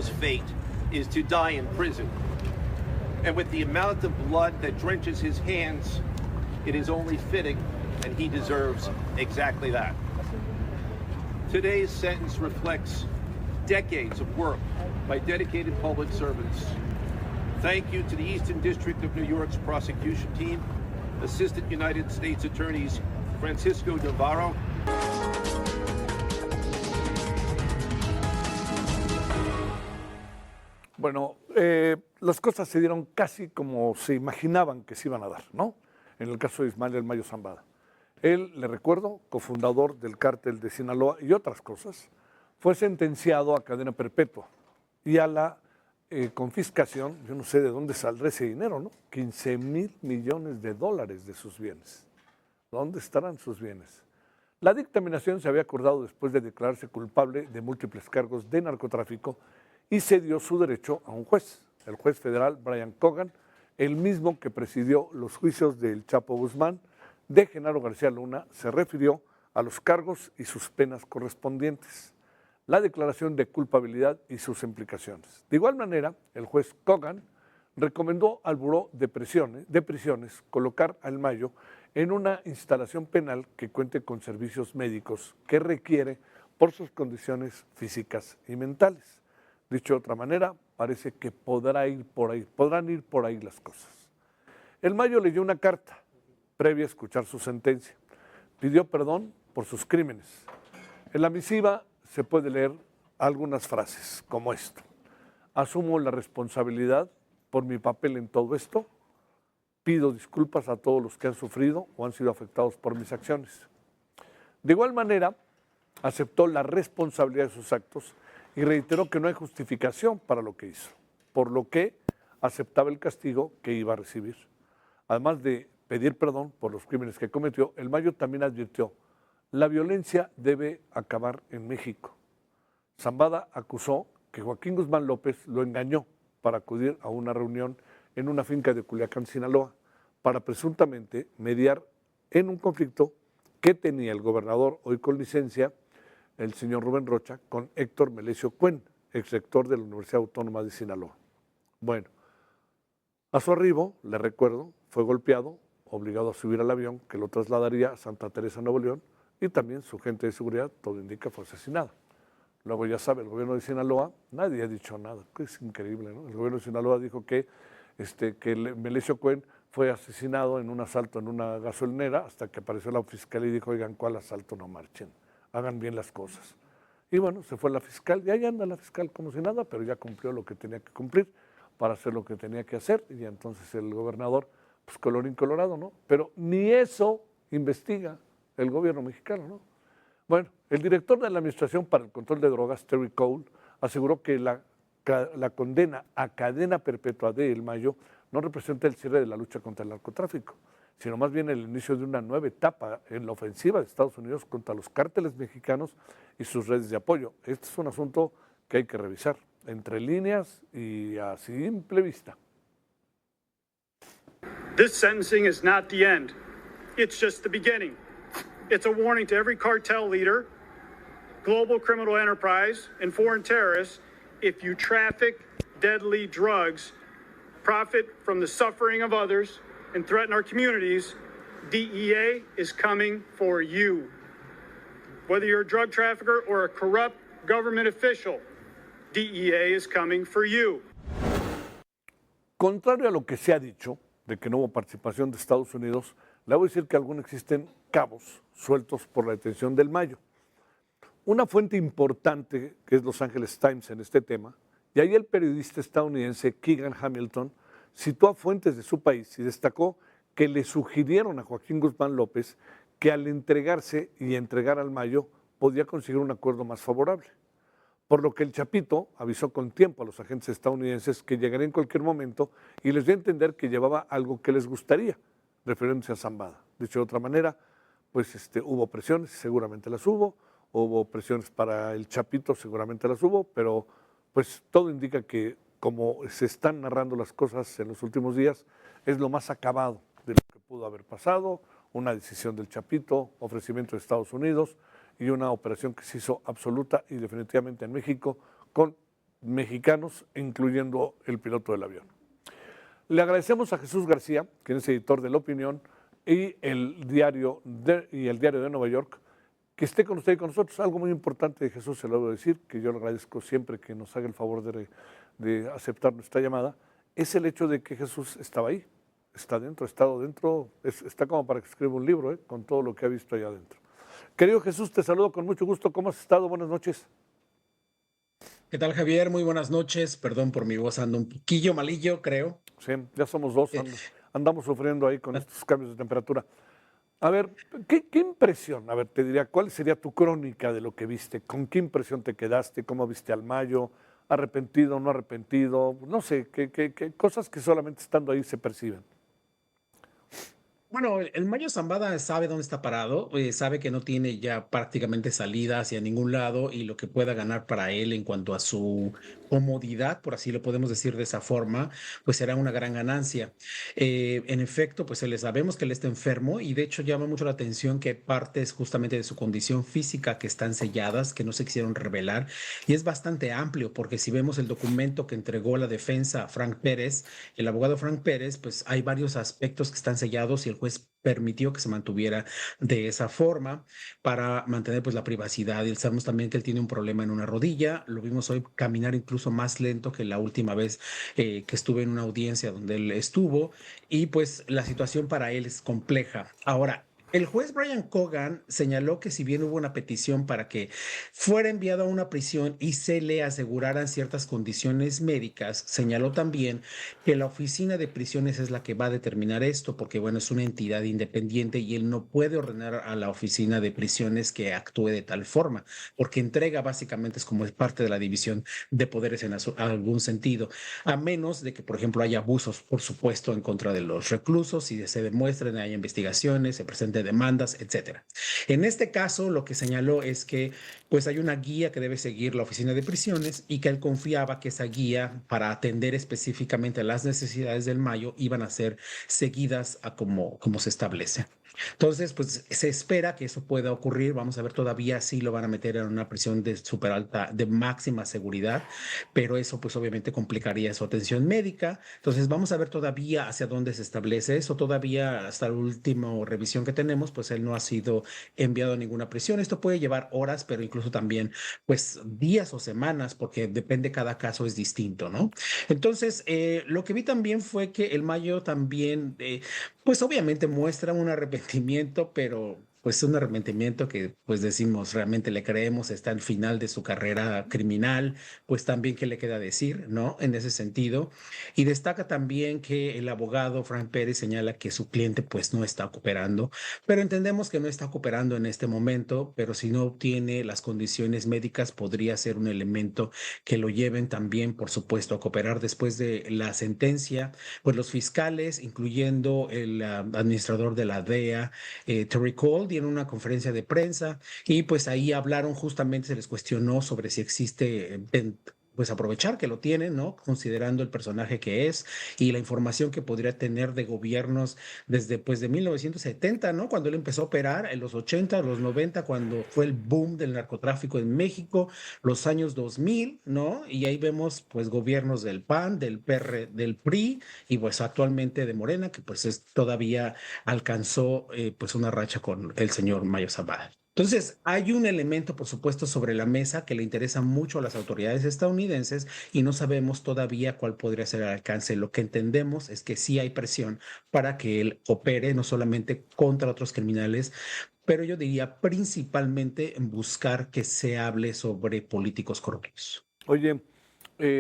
fate is to die in prison. And with the amount of blood that drenches his hands, it is only fitting, and he deserves exactly that. Today's sentence reflects decades of work by dedicated public servants. Thank you to the Eastern District of New York's prosecution team, Assistant United States Attorneys Francisco Navarro. Bueno, las cosas se dieron casi como se imaginaban que se iban a dar, ¿no? En el caso de Ismael El Mayo Zambada. Él, le recuerdo, cofundador del cártel de Sinaloa y otras cosas, fue sentenciado a cadena perpetua y a la confiscación, yo no sé de dónde saldrá ese dinero, ¿no? 15,000 millones de dólares de sus bienes. ¿Dónde estarán sus bienes? La dictaminación se había acordado después de declararse culpable de múltiples cargos de narcotráfico y se dio su derecho a un juez, el juez federal Brian Cogan, el mismo que presidió los juicios del Chapo Guzmán. De Genaro García Luna se refirió a los cargos y sus penas correspondientes, la declaración de culpabilidad y sus implicaciones. De igual manera, el juez Cogan recomendó al Buró de Prisiones colocar a El Mayo en una instalación penal que cuente con servicios médicos que requiere por sus condiciones físicas y mentales. Dicho de otra manera, parece que podrán ir por ahí las cosas. El Mayo leyó una carta previa a escuchar su sentencia. Pidió perdón por sus crímenes. En la misiva se puede leer algunas frases como esto: asumo la responsabilidad por mi papel en todo esto, pido disculpas a todos los que han sufrido o han sido afectados por mis acciones. De igual manera, aceptó la responsabilidad de sus actos y reiteró que no hay justificación para lo que hizo, por lo que aceptaba el castigo que iba a recibir. Además de pedir perdón por los crímenes que cometió, El Mayo también advirtió: la violencia debe acabar en México. Zambada acusó que Joaquín Guzmán López lo engañó para acudir a una reunión en una finca de Culiacán, Sinaloa, para presuntamente mediar en un conflicto que tenía el gobernador, hoy con licencia, el señor Rubén Rocha, con Héctor Melesio Cuen, exrector de la Universidad Autónoma de Sinaloa. Bueno, a su arribo, le recuerdo, fue golpeado, obligado a subir al avión que lo trasladaría a Santa Teresa, Nuevo León, y también su gente de seguridad, todo indica, fue asesinado. Luego, ya sabe, el gobierno de Sinaloa, nadie ha dicho nada, que es increíble, ¿no? El gobierno de Sinaloa dijo que Melesio Cuen fue asesinado en un asalto en una gasolinera, hasta que apareció la fiscal y dijo: oigan, ¿cuál asalto? No marchen, hagan bien las cosas. Y bueno, se fue la fiscal, y ahí anda la fiscal como si nada, pero ya cumplió lo que tenía que cumplir para hacer lo que tenía que hacer, y entonces el gobernador, pues colorín colorado, ¿no? Pero ni eso investiga el gobierno mexicano, ¿no? Bueno, el director de la Administración para el Control de Drogas, Terry Cole, aseguró que la condena a cadena perpetua de El Mayo no representa el cierre de la lucha contra el narcotráfico, sino más bien el inicio de una nueva etapa en la ofensiva de Estados Unidos contra los cárteles mexicanos y sus redes de apoyo. Este es un asunto que hay que revisar entre líneas y a simple vista. This sentencing is not the end. It's just the beginning. It's a warning to every cartel leader, global criminal enterprise, and foreign terrorists. If you traffic deadly drugs, profit from the suffering of others, and threaten our communities, DEA is coming for you. Whether you're a drug trafficker or a corrupt government official, DEA is coming for you. Contrario a lo que se ha dicho, de que no hubo participación de Estados Unidos, le voy a decir que aún existen cabos sueltos por la detención del Mayo. Una fuente importante, que es Los Angeles Times en este tema, y ahí el periodista estadounidense Keegan Hamilton citó a fuentes de su país y destacó que le sugirieron a Joaquín Guzmán López que al entregarse y entregar al Mayo podía conseguir un acuerdo más favorable. Por lo que el Chapito avisó con tiempo a los agentes estadounidenses que llegaría en cualquier momento y les dio a entender que llevaba algo que les gustaría, refiriéndose a Zambada. Dicho de otra manera, pues hubo presiones, seguramente las hubo presiones para el Chapito, seguramente las hubo, pero pues todo indica que, como se están narrando las cosas en los últimos días, es lo más acabado de lo que pudo haber pasado, una decisión del Chapito, ofrecimiento de Estados Unidos y una operación que se hizo absoluta y definitivamente en México con mexicanos, incluyendo el piloto del avión. Le agradecemos a Jesús García, quien es editor de La Opinión y el diario de Nueva York, que esté con usted y con nosotros. Algo muy importante de Jesús, se lo debo decir, que yo le agradezco siempre que nos haga el favor de aceptar nuestra llamada, es el hecho de que Jesús estaba ahí, está dentro, ha estado dentro, está como para que escriba un libro, con todo lo que ha visto allá adentro. Querido Jesús, te saludo con mucho gusto. ¿Cómo has estado? Buenas noches. ¿Qué tal, Javier? Muy buenas noches. Perdón por mi voz, ando un poquillo malillo, creo. Sí, ya somos dos, andamos sufriendo ahí con estos cambios de temperatura. A ver, ¿qué impresión? A ver, te diría, ¿cuál sería tu crónica de lo que viste? ¿Con qué impresión te quedaste? ¿Cómo viste al Mayo? ¿Arrepentido, no arrepentido? No sé, ¿qué cosas que solamente estando ahí se perciben? Bueno, el Mayo Zambada sabe dónde está parado, sabe que no tiene ya prácticamente salida hacia ningún lado y lo que pueda ganar para él en cuanto a su comodidad, por así lo podemos decir de esa forma, pues será una gran ganancia. En efecto, pues le sabemos que él está enfermo y de hecho llama mucho la atención que partes justamente de su condición física que están selladas, que no se quisieron revelar y es bastante amplio porque si vemos el documento que entregó la defensa a Frank Pérez, el abogado Frank Pérez, pues hay varios aspectos que están sellados y el juez permitió que se mantuviera de esa forma para mantener pues la privacidad. Y sabemos también que él tiene un problema en una rodilla, lo vimos hoy caminar incluso más lento que la última vez que estuve en una audiencia donde él estuvo y pues la situación para él es compleja. Ahora, el juez Brian Cogan señaló que si bien hubo una petición para que fuera enviado a una prisión y se le aseguraran ciertas condiciones médicas, señaló también que la oficina de prisiones es la que va a determinar esto, porque bueno, es una entidad independiente y él no puede ordenar a la oficina de prisiones que actúe de tal forma, porque entrega básicamente es como es parte de la división de poderes en algún sentido, a menos de que, por ejemplo, haya abusos, por supuesto, en contra de los reclusos, si se demuestren, haya investigaciones, se presenten demandas, etcétera. En este caso, lo que señaló es que pues hay una guía que debe seguir la oficina de prisiones y que él confiaba que esa guía para atender específicamente a las necesidades del Mayo iban a ser seguidas a como se establece. Entonces, pues se espera que eso pueda ocurrir. Vamos a ver todavía si lo van a meter en una prisión de súper alta, de máxima seguridad, pero eso pues obviamente complicaría su atención médica. Entonces, vamos a ver todavía hacia dónde se establece eso. Todavía hasta la última revisión que tenemos, pues él no ha sido enviado a ninguna prisión. Esto puede llevar horas, pero incluso también pues días o semanas, porque depende, cada caso es distinto, ¿no? Entonces, lo que vi también fue que el Mayo también pues obviamente muestra un arrepentimiento, pero pues un arrepentimiento que pues decimos realmente le creemos, está al final de su carrera criminal, pues también qué le queda decir, ¿no? En ese sentido. Y destaca también que el abogado Frank Pérez señala que su cliente pues no está cooperando, pero entendemos que no está cooperando en este momento, pero si no obtiene las condiciones médicas podría ser un elemento que lo lleven también, por supuesto, a cooperar después de la sentencia. Pues los fiscales, incluyendo el administrador de la DEA, Terry Cole, dieron una conferencia de prensa y pues ahí hablaron justamente, se les cuestionó sobre si existe pues aprovechar que lo tienen, ¿no? Considerando el personaje que es y la información que podría tener de gobiernos desde pues de 1970, ¿no? Cuando él empezó a operar, en los 80, los 90, cuando fue el boom del narcotráfico en México, los años 2000, ¿no? Y ahí vemos pues gobiernos del PAN, del PR, del PRI y pues actualmente de Morena, que pues todavía alcanzó pues una racha con el señor Mayo Zambada. Entonces, hay un elemento, por supuesto, sobre la mesa que le interesa mucho a las autoridades estadounidenses y no sabemos todavía cuál podría ser el alcance. Lo que entendemos es que sí hay presión para que él opere no solamente contra otros criminales, pero yo diría principalmente en buscar que se hable sobre políticos corruptos. Oye,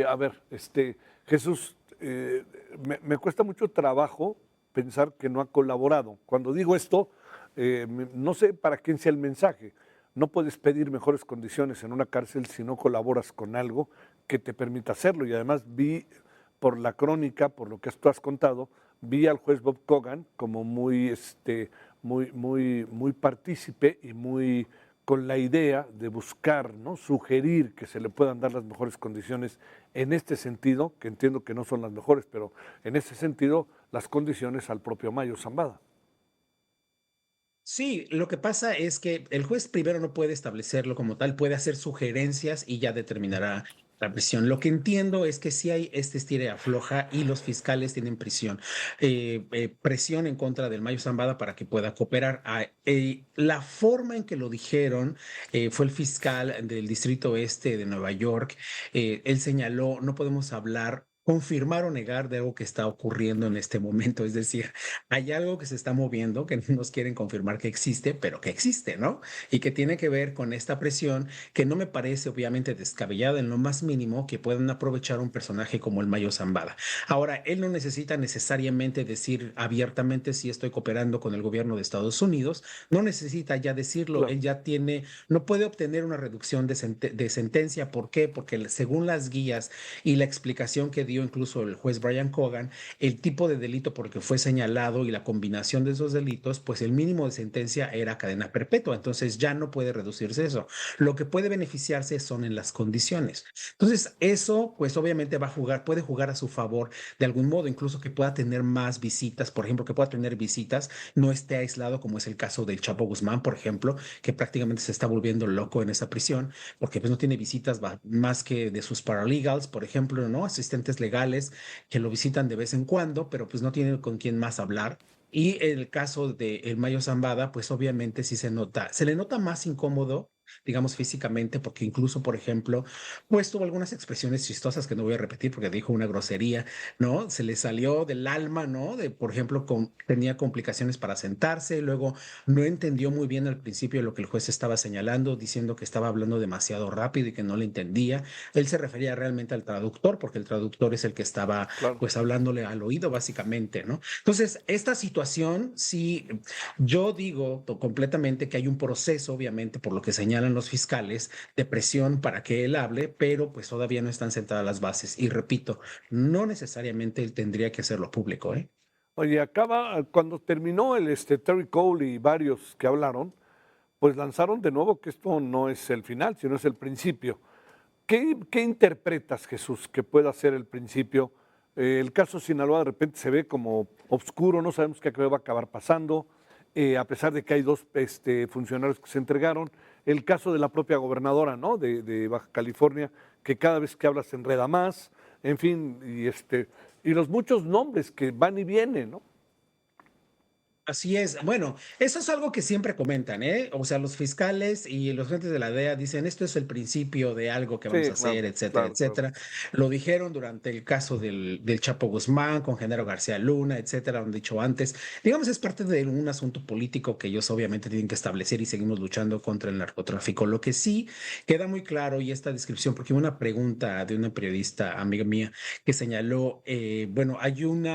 a ver, Jesús, me cuesta mucho trabajo pensar que no ha colaborado. Cuando digo esto, no sé para quién sea el mensaje. No puedes pedir mejores condiciones en una cárcel si no colaboras con algo que te permita hacerlo. Y además vi por la crónica, por lo que tú has contado, vi al juez Bob Cogan como muy partícipe y muy con la idea de buscar, ¿no? Sugerir que se le puedan dar las mejores condiciones en este sentido, que entiendo que no son las mejores, pero en ese sentido las condiciones al propio Mayo Zambada. Sí, lo que pasa es que el juez primero no puede establecerlo como tal, puede hacer sugerencias y ya determinará la prisión. Lo que entiendo es que sí hay este estira y afloja y los fiscales tienen presión en contra del Mayo Zambada para que pueda cooperar. La forma en que lo dijeron fue el fiscal del Distrito Este de Nueva York. Él señaló, no podemos hablar, confirmar o negar de algo que está ocurriendo en este momento. Es decir, hay algo que se está moviendo que no nos quieren confirmar que existe, pero que existe, ¿no? Y que tiene que ver con esta presión que no me parece obviamente descabellada en lo más mínimo que puedan aprovechar un personaje como el Mayo Zambada. Ahora, él no necesita necesariamente decir abiertamente si estoy cooperando con el gobierno de Estados Unidos, no necesita ya decirlo, Claro. él ya tiene, no puede obtener una reducción de sentencia. ¿Por qué? Porque según las guías y la explicación que dio incluso el juez Brian Cogan, el tipo de delito por el que fue señalado y la combinación de esos delitos, pues el mínimo de sentencia era cadena perpetua, entonces ya no puede reducirse eso. Lo que puede beneficiarse son en las condiciones. Entonces, eso, pues obviamente va a jugar, puede jugar a su favor de algún modo, incluso que pueda tener más visitas, por ejemplo, que pueda tener visitas, no esté aislado, como es el caso del Chapo Guzmán, por ejemplo, que prácticamente se está volviendo loco en esa prisión, porque pues no tiene visitas más que de sus paralegals, por ejemplo, ¿no? Asistentes legales que lo visitan de vez en cuando, pero pues no tiene con quién más hablar. Y en el caso de el Mayo Zambada, pues obviamente sí se nota, se le nota más incómodo, digamos físicamente, porque incluso, por ejemplo, pues tuvo algunas expresiones chistosas que no voy a repetir porque dijo una grosería, ¿no? Se le salió del alma, ¿no? De, por ejemplo, tenía complicaciones para sentarse, luego no entendió muy bien al principio lo que el juez estaba señalando, diciendo que estaba hablando demasiado rápido y que no le entendía. Él se refería realmente al traductor, porque el traductor es el que estaba, Claro. pues, hablándole al oído, básicamente, ¿no? Entonces, esta situación, sí, yo digo completamente que hay un proceso, obviamente, por lo que señalan los fiscales, de presión para que él hable, pero pues todavía no están sentadas las bases. Y repito, no necesariamente él tendría que hacerlo público, ¿eh? Oye, cuando terminó el Terry Cole y varios que hablaron, pues lanzaron de nuevo que esto no es el final, sino es el principio. ¿Qué interpretas, Jesús, que pueda ser el principio? El caso Sinaloa de repente se ve como oscuro, no sabemos qué va a acabar pasando, a pesar de que hay dos funcionarios que se entregaron. El caso de la propia gobernadora, ¿no? De Baja California, que cada vez que habla se enreda más, en fin, y los muchos nombres que van y vienen, ¿no? Así es. Bueno, eso es algo que siempre comentan, ¿eh? O sea, los fiscales y los agentes de la DEA dicen, esto es el principio de algo que vamos Sí, a claro, hacer, etcétera, claro, claro. etcétera. Lo dijeron durante el caso del Chapo Guzmán, con Genaro García Luna, etcétera, lo han dicho antes. Digamos, es parte de un asunto político que ellos obviamente tienen que establecer y seguimos luchando contra el narcotráfico. Lo que sí queda muy claro, y esta descripción, porque hubo una pregunta de una periodista amiga mía que señaló, bueno, hay un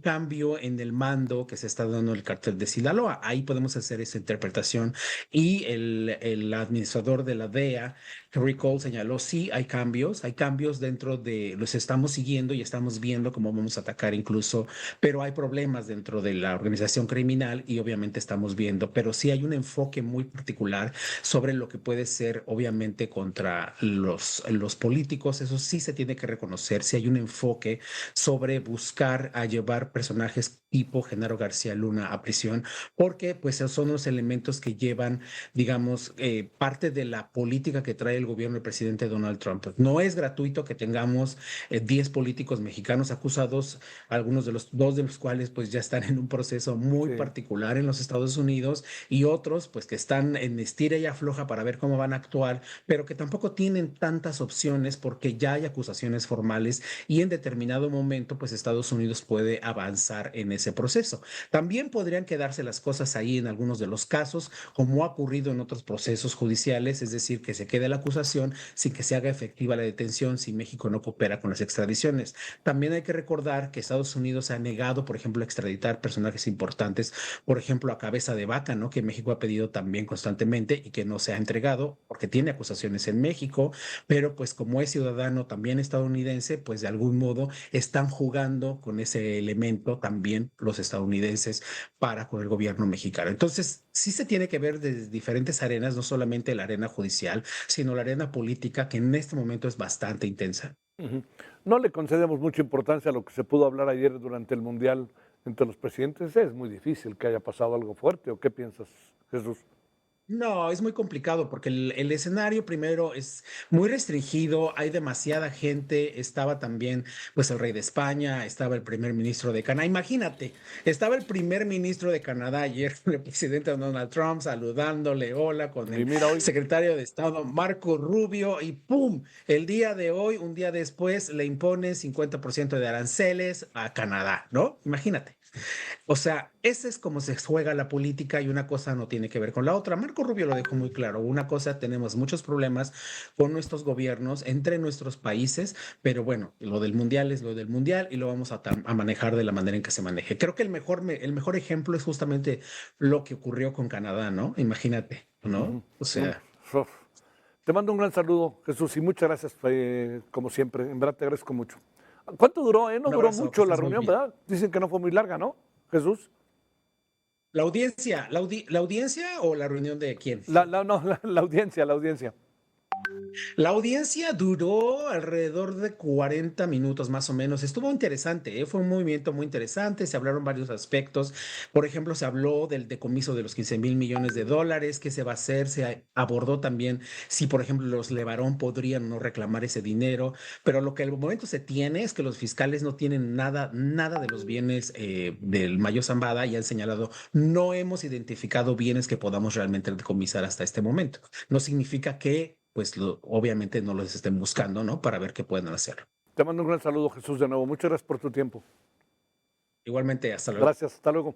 cambio en el mando que se está dando en el cartel de Sinaloa. Ahí podemos hacer esa interpretación. Y el administrador de la DEA, Kerry Cole, señaló, sí, hay cambios dentro de, los estamos siguiendo y estamos viendo cómo vamos a atacar incluso, pero hay problemas dentro de la organización criminal y obviamente estamos viendo, pero sí hay un enfoque muy particular sobre lo que puede ser obviamente contra los políticos. Eso sí se tiene que reconocer, si hay un enfoque sobre buscar a llevar personajes tipo Genaro García Luna a prisión, porque pues son los elementos que llevan, digamos, parte de la política que trae el gobierno del presidente Donald Trump. No es gratuito que tengamos 10 políticos mexicanos acusados, algunos de los dos de los cuales pues ya están en un proceso muy Sí. particular en los Estados Unidos y otros pues que están en estira y afloja para ver cómo van a actuar, pero que tampoco tienen tantas opciones porque ya hay acusaciones formales y en determinado momento pues Estados Unidos puede avanzar en ese proceso. También podrían quedarse las cosas ahí en algunos de los casos, como ha ocurrido en otros procesos judiciales, es decir, que se quede la acusación sin que se haga efectiva la detención si México no coopera con las extradiciones. También hay que recordar que Estados Unidos ha negado, por ejemplo, extraditar personajes importantes, por ejemplo, a Cabeza de Vaca, ¿no? Que México ha pedido también constantemente y que no se ha entregado porque tiene acusaciones en México, pero pues como es ciudadano también estadounidense, pues de algún modo están jugando con ese elemento también los estadounidenses para con el gobierno mexicano. Entonces, sí se tiene que ver desde diferentes arenas, no solamente la arena judicial, sino la arena política, que en este momento es bastante intensa. Ujú. No le concedemos mucha importancia a lo que se pudo hablar ayer durante el Mundial entre los presidentes. Es muy difícil que haya pasado algo fuerte. ¿O qué piensas, Jesús? No, es muy complicado porque el escenario primero es muy restringido, hay demasiada gente, estaba también pues el rey de España, estaba el primer ministro de Canadá, imagínate, estaba el primer ministro de Canadá ayer con el presidente Donald Trump saludándole, hola, con Y el mira hoy, secretario de Estado Marco Rubio y ¡pum! El día de hoy, un día después, le imponen 50% de aranceles a Canadá, ¿no? Imagínate. O sea, ese es como se juega la política y una cosa no tiene que ver con la otra. Marco Rubio lo dejó muy claro. Una cosa, tenemos muchos problemas con nuestros gobiernos entre nuestros países, pero bueno, lo del mundial es lo del mundial y lo vamos a manejar de la manera en que se maneje. Creo que el mejor ejemplo es justamente lo que ocurrió con Canadá, ¿no? Imagínate, ¿no? O sea, uf, te mando un gran saludo, Jesús, y muchas gracias, como siempre. En verdad te agradezco mucho. ¿Cuánto duró? No un duró abrazo, que mucho la estés muy reunión, bien. ¿verdad? Dicen que no fue muy larga, ¿no, Jesús? La audiencia o la reunión de quién? No, la audiencia, la audiencia. La audiencia duró alrededor de 40 minutos más o menos. Estuvo interesante, ¿eh? Fue un movimiento muy interesante. Se hablaron varios aspectos. Por ejemplo, se habló del decomiso de los 15,000 millones de dólares, qué se va a hacer. Se abordó también si, por ejemplo, los Levarón podrían no reclamar ese dinero. Pero lo que al momento se tiene es que los fiscales no tienen nada de los bienes del Mayo Zambada y han señalado, no hemos identificado bienes que podamos realmente decomisar hasta este momento. No significa que pues obviamente no los estén buscando, ¿no? Para ver qué pueden hacer. Te mando un gran saludo, Jesús, de nuevo. Muchas gracias por tu tiempo. Igualmente, hasta luego. Gracias, hasta luego.